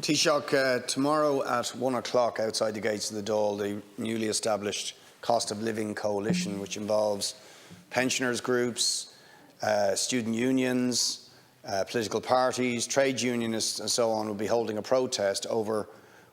Taoiseach, tomorrow at 1 o'clock outside the gates of the Dáil, the newly established Cost of Living Coalition, which involves pensioners groups, student unions, political parties, trade unionists and so on, will be holding a protest over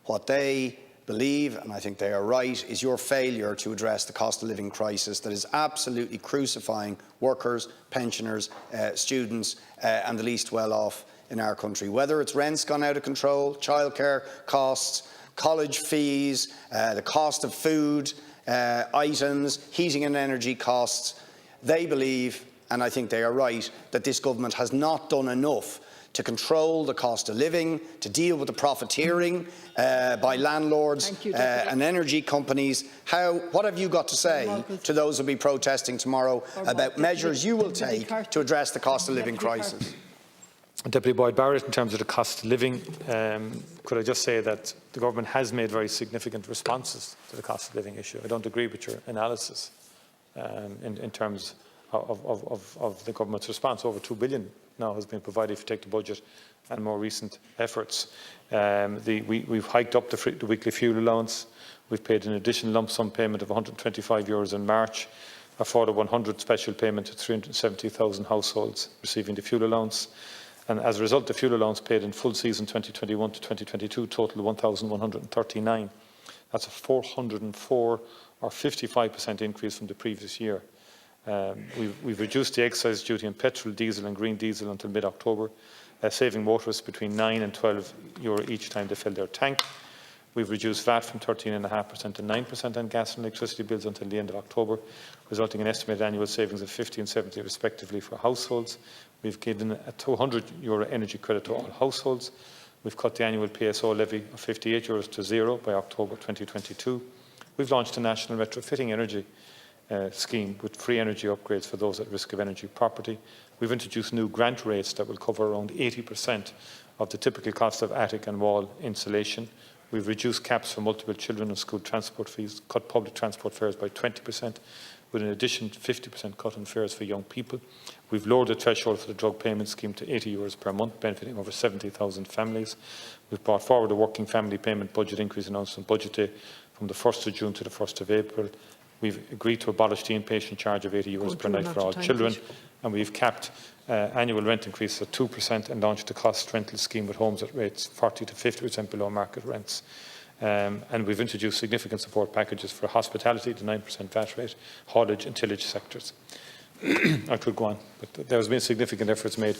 what they believe, and I think they are right, is your failure to address the cost of living crisis that is absolutely crucifying workers, pensioners, students and the least well off in our country. Whether it's rents gone out of control, childcare costs, college fees, the cost of food items, heating and energy costs, they believe, and I think they are right, that this government has not done enough to control the cost of living, to deal with the profiteering by landlords and energy companies. What have you got to say to those who will be protesting tomorrow about measures you will take to address the cost of living crisis? Deputy Boyd Barrett, in terms of the cost of living, could I just say that the government has made very significant responses to the cost of living issue. I don't agree with your analysis in terms of the government's response. Over €2 billion now has been provided if you take the budget and more recent efforts. We've hiked up the weekly fuel allowance. We've paid an additional lump sum payment of €125 in March, a further 100 special payment to 370,000 households receiving the fuel allowance. And as a result, the fuel allowance paid in full season 2021 to 2022 totaled 1,139. That's a 404 or 55% increase from the previous year. We've reduced the excise duty on petrol, diesel and green diesel until mid-October, saving motorists between €9 and €12 each time they fill their tank. We've reduced VAT from 13.5% to 9% on gas and electricity bills until the end of October, resulting in estimated annual savings of 50 and 70 respectively for households. We've given a €200 energy credit to all households. We've cut the annual PSO levy of €58 to zero by October 2022. We've launched a national retrofitting energy scheme with free energy upgrades for those at risk of energy poverty. We've introduced new grant rates that will cover around 80% of the typical cost of attic and wall insulation. We've reduced caps for multiple children and school transport fees, cut public transport fares by 20%, with an additional 50% cut in fares for young people. We've lowered the threshold for the drug payment scheme to €80 per month, benefiting over 70,000 families. We've brought forward a working family payment budget increase announced on Budget Day from the 1st of June to the 1st of April. We've agreed to abolish the inpatient charge of €80 per night for all children, and we've capped annual rent increases at 2% and launched a cost rental scheme with homes at rates 40 to 50% below market rents. And we've introduced significant support packages for hospitality, the 9% VAT rate, haulage and tillage sectors. I could go on, but there has been significant efforts made